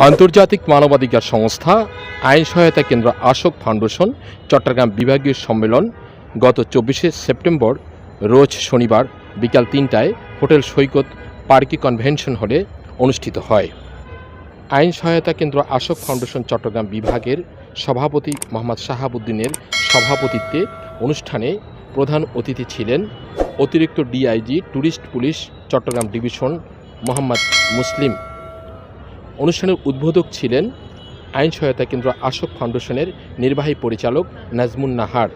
আন্তর্জাতিক মানবাধিকার সংস্থা আইন সহায়তা কেন্দ্র আশোক ফাউন্ডেশন চট্টগ্রাম বিভাগীয় সম্মেলন গত 24শে সেপ্টেম্বর রোজ শনিবার বিকাল ৩টায় হোটেল সৈকত পার্কি কনভেনশন হলে অনুষ্ঠিত হয়। আইন সহায়তা কেন্দ্র আশোক ফাউন্ডেশন চট্টগ্রাম বিভাগের সভাপতি মোহাম্মদ শাহাবুদ্দিনের সভাপতিত্বে অনুষ্ঠানে প্রধান অতিথি ছিলেন অতিরিক্ত DIG tourist police Chattogram division Mohammad Muslim. অনুষ্ঠানের উদ্বোধক ছিলেন আইন সহায়তা কেন্দ্র আশোক ফাউন্ডেশনের নির্বাহী পরিচালক নাজমুন নাহার।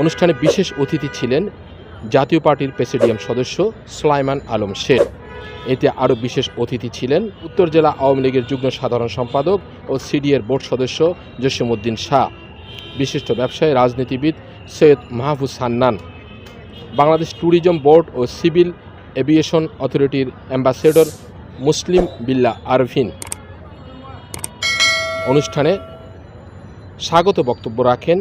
অনুষ্ঠানে বিশেষ অতিথি ছিলেন জাতীয় পার্টির প্রেসিডিয়াম সদস্য সুলাইমান আলম শের। এতে আরও বিশেষ অতিথি ছিলেন উত্তর জেলা আওয়ামী লীগের যুগ্ম সাধারণ সম্পাদক ও সিডিএর বোর্ড সদস্য জসিমউদ্দিন শাহ, বিশিষ্ট ব্যবসায়ী রাজনীতিবিদ সৈয়দ মাহফুজ হান্নান, বাংলাদেশ ট্যুরিজম বোর্ড ও সিভিল এভিয়েশন অথরিটির অ্যাম্বাসেডর মুসলিম বিল্লাহ আরভিন। অনুষ্ঠানে স্বাগত বক্তব্য রাখেন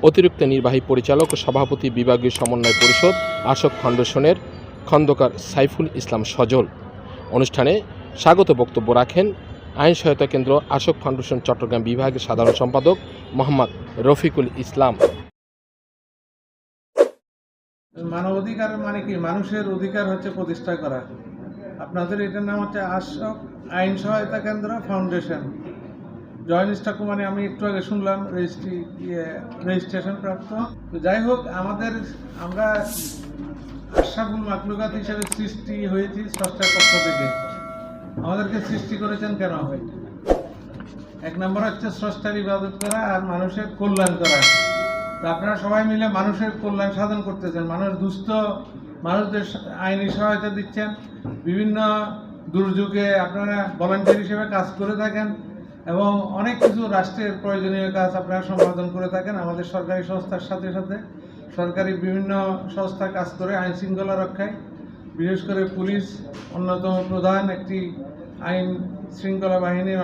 অতিরিক্ত নির্বাহী পরিচালক ও সভাপতি বিভাগীয় সমন্বয় পরিষদ আশোক ফাউন্ডেশনের খন্দকার সাইফুল ইসলাম সজল। অনুষ্ঠানে স্বাগত বক্তব্য রাখেন আইন সহায়তা কেন্দ্র আশোক ফাউন্ডেশন চট্টগ্রাম বিভাগের সাধারণ সম্পাদক মোহাম্মদ রফিকুল ইসলাম। মানবাধিকার মানে কি? মানুষের অধিকার হচ্ছে প্রতিষ্ঠা করা। আপনাদের এটার নাম হচ্ছে আশোক আইন সহায়তা কেন্দ্র ফাউন্ডেশন। জয়েন্ট স্টক মানে আমি একটু আগে শুনলাম রেজিস্ট্রেশন প্রাপ্ত। তো যাই হোক, আমরা আশরাফুল মাখলুকাত হিসেবে সৃষ্টি হয়েছি স্রষ্টার পক্ষ থেকে। আমাদেরকে সৃষ্টি করেছেন কেন? এক নম্বর হচ্ছে স্রষ্টার ইবাদত করা আর মানুষের কল্যাণ করা। তো আপনারা সবাই মিলে মানুষের কল্যাণ সাধন করতেছেন, মানুষদের আইনি সহায়তা দিচ্ছেন, বিভিন্ন দুর্যোগে আপনারা ভলান্টিয়ার হিসেবে কাজ করে থাকেন এবং অনেক কিছু রাষ্ট্রের প্রয়োজনীয় কাজ আপনারা সম্পাদন করে থাকেন। আমাদের সরকারি সংস্থার সাথে সাথে সরকারি বিভিন্ন সংস্থা কাজ করে আইন শৃঙ্খলা রক্ষায়, বিশেষ করে পুলিশ অন্যতম প্রধান একটি আইন শৃঙ্খলা বাহিনীর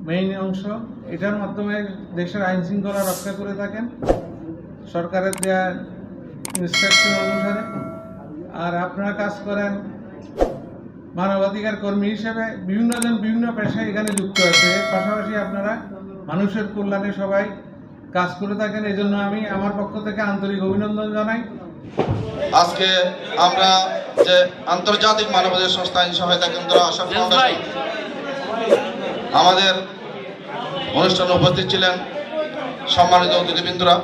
মেইন অংশ। এটার মাধ্যমে দেশের আইন শৃঙ্খলা রক্ষা করে থাকেন সরকারের দেওয়া ইনস্ট্রাকশন অনুসারে। আর আপনারা কাজ করেন মানবাধিকার কর্মী হিসেবে, বিভিন্নজন বিভিন্ন পেশায় এখানে যুক্ত আছে। এর পাশাপাশি আপনারা মানুষের কল্যাণে সবাই কাজ করে থাকেন। এই জন্য আমি আমার পক্ষ থেকে আন্তরিক অভিনন্দন জানাই। আজকে আমরা যে আন্তর্জাতিক মানবাধিকার সংস্থা আইন সহায়তা কেন্দ্র আশোক ফাউন্ডেশন, আমাদের অনুষ্ঠানে উপস্থিত ছিলেন সম্মানিত অতিথিবৃন্দরা।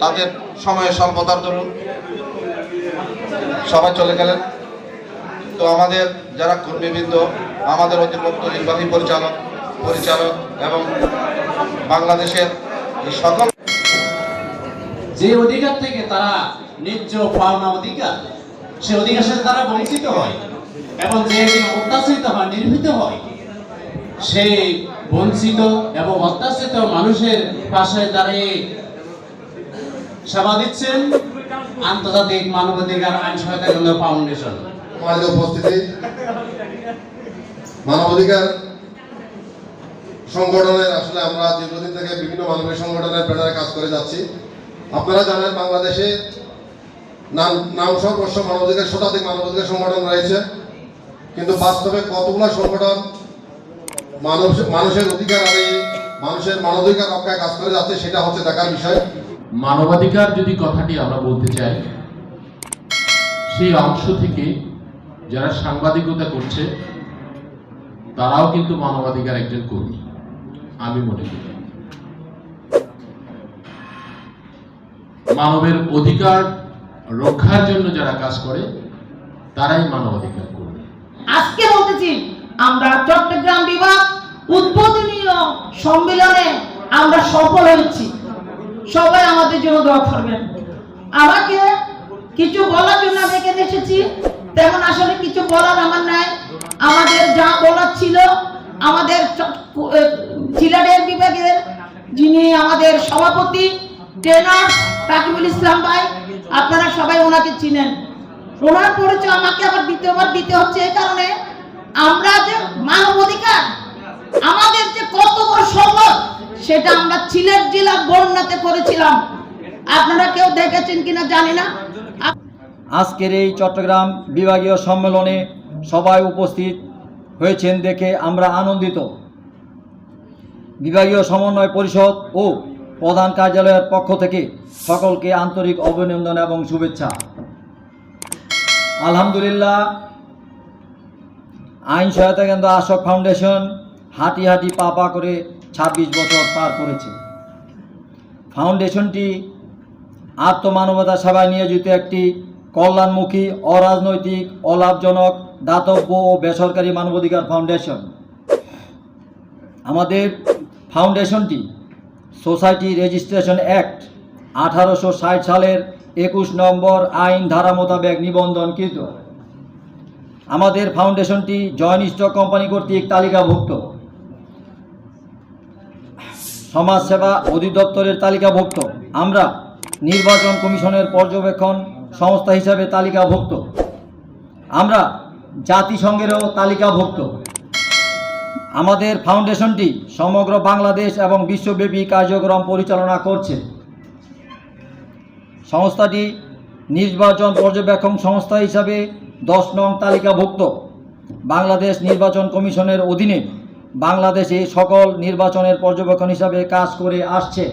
তাদের সময়ে স্বল্পতার দরুন সবাই চলে গেলেন। তো আমাদের যারা কর্মীবৃন্দ, আমাদের অতিরিক্ত নির্বাহী পরিচালক এবং বাংলাদেশের সকল যে অধিকার থেকে তারা ন্যায্য পাওনা অধিকার, সে অধিকার সাথে তারা বঞ্চিত হয় এবং যে অত্যাচারিত হয়, নির্ভীত হয়, সেই বঞ্চিত এবং অত্যাচারিত মানুষের পাশে দাঁড়িয়ে সেবা দিচ্ছেন আন্তর্জাতিক মানবাধিকার আইন সহায়তা কেন্দ্র ফাউন্ডেশন। আমাদের উপস্থিতি মানবাধিকার সংগঠনের, আসলে আমরা দীর্ঘদিন থেকে বিভিন্ন মানবিক সংগঠনের ব্যানারে কাজ করে যাচ্ছি। আপনারা জানেন বাংলাদেশে নাম সর্বস্ব মানবাধিকার, শতাধিক মানবাধিকার সংগঠন রয়েছে, কিন্তু বাস্তবে কতগুলো সংগঠন মানুষের অধিকার আদায়ে, মানুষের মানবাধিকার রক্ষায় কাজ করে যাচ্ছে, সেটা হচ্ছে দেখার বিষয়। মানবাধিকার যদি কথাটি আমরা বলতে চাই, সেই অংশ থেকে যারা সাংবাদিকতা করছে তারাও কিন্তু মানবাধিকার একজন কর্মী আমি মনে করি। মানবের অধিকার রক্ষার জন্য যারা কাজ করে তারাই মানবাধিকার কর্মী। আজকে বলতেছি, আমরা চট্টগ্রাম বিভাগ উদ্বোধনীয় সম্মেলনে আমরা সফল হয়েছি। সবাই আমাদের জন্য দোয়া করবেন। আমাকে কিছু বলার জন্য আমি এখানে এসেছি, তেমন আসলে কিছু বলার আমার নাই। আমাদের যা বলার ছিল, আমাদের সিলেটের বিভাগের যিনি আমাদের সভাপতি ট্রেনার তাকিবুল ইসলাম ভাই, আপনারা সবাই ওনাকে চিনেন। ওনার পরিচয় আমাকে আবার দ্বিতীয়বার দিতে হচ্ছে এই কারণে, আমরা যে মানবাধিকার আমাদের যে কত বড় সম্পদ, সেটা আমরা সিলেট জেলার বন্যাতে করেছিলাম। আপনারা কেউ দেখেছেন কিনা জানি না। আজকের এই চট্টগ্রাম বিভাগীয় সম্মেলনে সবাই উপস্থিত হয়েছেন দেখে আমরা আনন্দিত। বিভাগীয় সমন্বয় পরিষদ ও প্রধান কার্যালয়ের পক্ষ থেকে সকলকে আন্তরিক অভিনন্দন এবং শুভেচ্ছা। আলহামদুলিল্লাহ, আইন সহায়তা কেন্দ্র আশোক ফাউন্ডেশন হাঁটি হাঁটি পা পা করে 26 বছর পার করেছে। ফাউন্ডেশনটি আত্মমানবতা সেবায় নিয়োজিত একটি কল্যাণমুখী, অরাজনৈতিক, অলাভজনক, দাতব্য ও বেসরকারি মানবাধিকার ফাউন্ডেশন। আমাদের ফাউন্ডেশনটি সোসাইটি রেজিস্ট্রেশন অ্যাক্ট 1860 সালের 21 নম্বর আইন ধারা মোতাবেক নিবন্ধনকৃত। আমাদের ফাউন্ডেশনটি জয়েন্ট স্টক কোম্পানি কর্তৃক তালিকাভুক্ত, সমাজসেবা অধিদপ্তরের তালিকাভুক্ত। আমরা নির্বাচন কমিশনের পর্যবেক্ষণ সংস্থা হিসাবে তালিকাভুক্ত। আমরা জাতিসংঘেরও তালিকাভুক্ত। আমাদের ফাউন্ডেশনটি সমগ্র বাংলাদেশ এবং বিশ্বব্যাপী কার্যক্রম পরিচালনা করছে। সংস্থাটি নির্বাচন পর্যবেক্ষণ সংস্থা হিসাবে 10 নং তালিকাভুক্ত। বাংলাদেশ নির্বাচন কমিশনের অধীনে বাংলাদেশে সকল নির্বাচনের পর্যবেক্ষণ হিসাবে কাজ করে আসছে।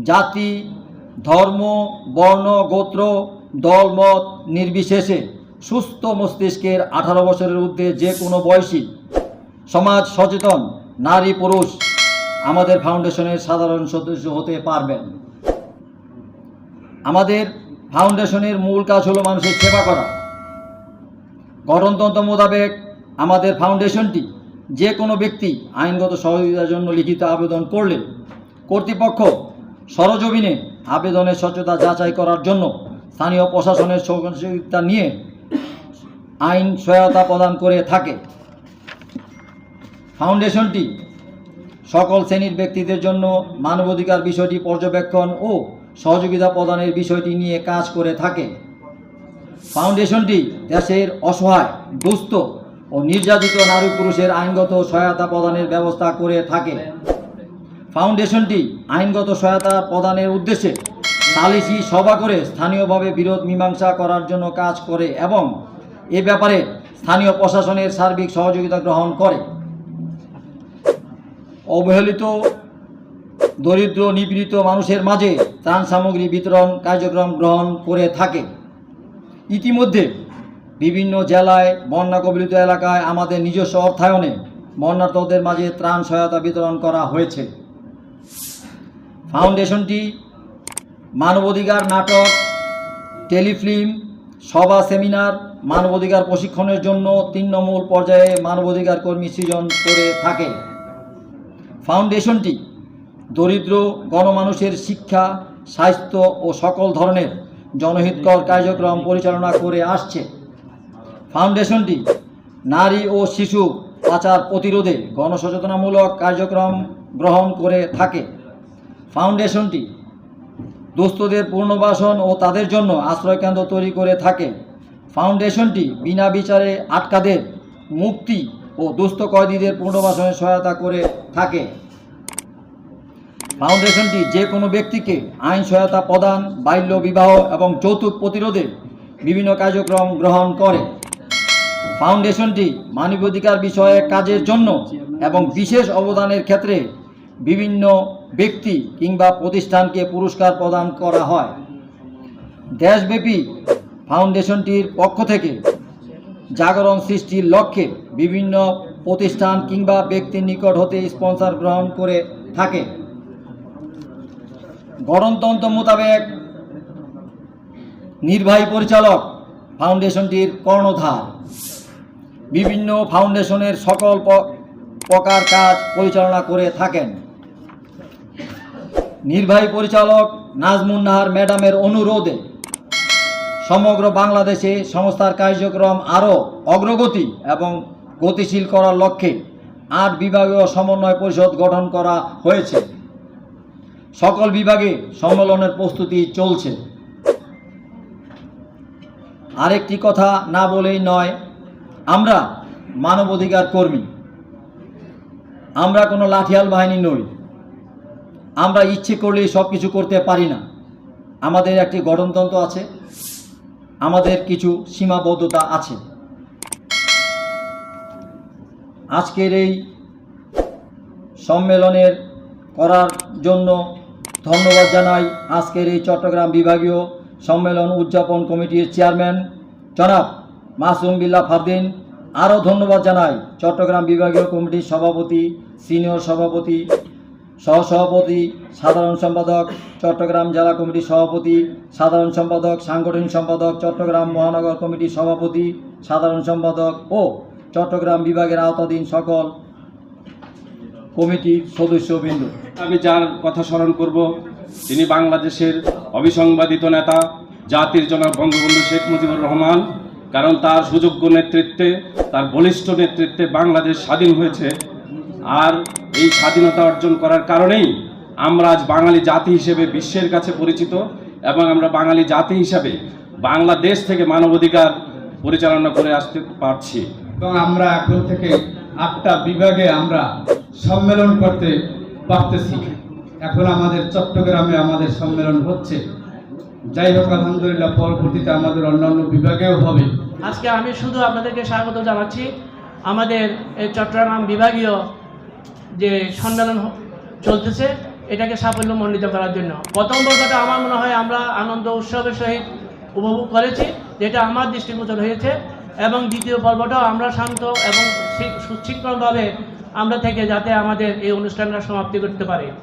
জাতি, ধর্ম, বর্ণ, গোত্র, দলমত নির্বিশেষে সুস্থ মস্তিষ্কের 18 বছরের ঊর্ধ্বে যে কোনো বয়সী সমাজ সচেতন নারী পুরুষ আমাদের ফাউন্ডেশনের সাধারণ সদস্য হতে পারবেন। আমাদের ফাউন্ডেশনের মূল কাজ হলো মানুষের সেবা করা। গঠনতন্ত্র মোতাবেক আমাদের ফাউন্ডেশনটি যে কোনো ব্যক্তি আইনগত সহযোগিতার জন্য লিখিত আবেদন করলে কর্তৃপক্ষ সরজমিনে আবেদনের সত্যতা যাচাই করার জন্য স্থানীয় প্রশাসনের সহযোগিতা নিয়ে আইন সহায়তা প্রদান করে থাকে। ফাউন্ডেশনটি সকল শ্রেণীর ব্যক্তিদের জন্য মানবাধিকার বিষয়টি পর্যবেক্ষণ ও সহযোগিতা প্রদানের বিষয়টি নিয়ে কাজ করে থাকে। ফাউন্ডেশনটি দেশের অসহায়, দুস্থ ও নির্যাতিত নারী পুরুষের আইনগত সহায়তা প্রদানের ব্যবস্থা করে থাকে। ফাউন্ডেশনটি আইনগত সহায়তা প্রদানের উদ্দেশ্যে সালিসি সভা করে স্থানীয়ভাবে বিরোধ মীমাংসা করার জন্য কাজ করে এবং এ ব্যাপারে স্থানীয় প্রশাসনের সার্বিক সহযোগিতা গ্রহণ করে। অবহেলিত, দরিদ্র, নিপীড়িত মানুষের মাঝে ত্রাণ সামগ্রী বিতরণ কার্যক্রম গ্রহণ করে থাকে। ইতিমধ্যে বিভিন্ন জেলায় বন্যা কবলিত এলাকায় আমাদের নিজস্ব অর্থায়নে বন্যার্তদের মাঝে ত্রাণ সহায়তা বিতরণ করা হয়েছে। ফাউন্ডেশনটি মানবাধিকার নাটক, টেলিফিল্ম, সভা, সেমিনার, মানবাধিকার প্রশিক্ষণের জন্য তৃণমূল পর্যায়ে মানবাধিকার কর্মী সৃজন করে থাকে। ফাউন্ডেশনটি দরিদ্র গণমানুষের শিক্ষা, স্বাস্থ্য ও সকল ধরনের জনহিতকর কার্যক্রম পরিচালনা করে আসছে। ফাউন্ডেশনটি নারী ও শিশু পাচার প্রতিরোধে গণসচেতনামূলক কার্যক্রম গ্রহণ করে থাকে। ফাউন্ডেশনটি দুস্থদের পুনর্বাসন ও তাদের জন্য আশ্রয়কেন্দ্র তৈরি করে থাকে। ফাউন্ডেশনটি বিনা বিচারে আটকাদের মুক্তি ও দুস্থ কয়েদিদের পুনর্বাসনে সহায়তা করে থাকে। ফাউন্ডেশনটি যে কোনো ব্যক্তিকে আইন সহায়তা প্রদান, বাল্য বিবাহ এবং যৌতুক প্রতিরোধে বিভিন্ন কার্যক্রম গ্রহণ করে। ফাউন্ডেশনটি মানবাধিকার বিষয়ে কাজের জন্য এবং বিশেষ অবদানের ক্ষেত্রে বিভিন্ন ব্যক্তি কিংবা প্রতিষ্ঠানকে পুরস্কার প্রদান করা হয়। দেশব্যাপী ফাউন্ডেশনটির পক্ষ থেকে জাগরণ সৃষ্টির লক্ষ্যে বিভিন্ন প্রতিষ্ঠান কিংবা ব্যক্তির নিকট হতে স্পন্সর গ্রহণ করে থাকে। গঠনতন্ত্র মোতাবেক নির্বাহী পরিচালক ফাউন্ডেশনটির কর্ণধার। বিভিন্ন ফাউন্ডেশনের সকল প্রকার কাজ পরিচালনা করে থাকেন। নির্বাহী পরিচালক নাজমুন নাহার ম্যাডামের অনুরোধে সমগ্র বাংলাদেশে সংস্থার কার্যক্রম আরও অগ্রগতি এবং গতিশীল করার লক্ষ্যে 8 বিভাগীয় সমন্বয় পরিষদ গঠন করা হয়েছে। সকল বিভাগে সম্মেলনের প্রস্তুতি চলছে। আরেকটি কথা না বলেই নয়, আমরা মানবাধিকার কর্মী, আমরা কোনো লাঠিয়াল বাহিনী নই। আমরা ইচ্ছে করলেই সব কিছু করতে পারি না। আমাদের একটি গঠনতন্ত্র আছে, আমাদের কিছু সীমাবদ্ধতা আছে। আজকের এই সম্মেলনের করার জন্য ধন্যবাদ জানাই আজকের এই চট্টগ্রাম বিভাগীয় সম্মেলন উদযাপন কমিটির চেয়ারম্যান জনাব মাসুম বিল্লাহ ফারদিন। আরও ধন্যবাদ জানাই চট্টগ্রাম বিভাগীয় কমিটির সভাপতি, সিনিয়র সভাপতি, সহসভাপতি, সাধারণ সম্পাদক, চট্টগ্রাম জেলা কমিটির সভাপতি, সাধারণ সম্পাদক, সাংগঠনিক সম্পাদক, চট্টগ্রাম মহানগর কমিটির সভাপতি, সাধারণ সম্পাদক ও চট্টগ্রাম বিভাগের আওতাধীন সকল কমিটির সদস্যবৃন্দ। আমি যার কথা স্মরণ করব তিনি বাংলাদেশের অবিসংবাদিত নেতা, জাতির জনক বঙ্গবন্ধু শেখ মুজিবুর রহমান। কারণ তার সুযোগ্য নেতৃত্বে, তার বলিষ্ঠ নেতৃত্বে বাংলাদেশ স্বাধীন হয়েছে। আর এই স্বাধীনতা অর্জন করার কারণেই আমরা আজ বাঙালি জাতি হিসেবে বিশ্বের কাছে পরিচিত, এবং আমরা বাঙালি জাতি হিসাবে বাংলাদেশ থেকে মানবাধিকার পরিচালনা করে আসতে পারছি। এবং আমরা এখন থেকে 8টা বিভাগে আমরা সম্মেলন করতে পারতেছি। এখন আমাদের চট্টগ্রামে আমাদের সম্মেলন হচ্ছে। যাই হোক, আলহামদুলিল্লাহ, পরবর্তীতে আমাদের অন্যান্য বিভাগেও হবে। আজকে আমি শুধু আপনাদেরকে স্বাগত জানাচ্ছি আমাদের এই চট্টগ্রাম বিভাগীয় যে সম্মেলন চলতেছে এটাকে সাফল্যমণ্ডিত করার জন্য। প্রথম পর্বটা আমার মনে হয় আমরা আনন্দ উৎসবের সহিত উপভোগ করেছি, যেটা আমার দৃষ্টিগোচর হয়েছে, এবং দ্বিতীয় পর্বটাও আমরা শান্ত এবং সুশৃঙ্খলভাবে আমরা থেকে যাতে আমাদের এই অনুষ্ঠানটা সমাপ্তি করতে পারি।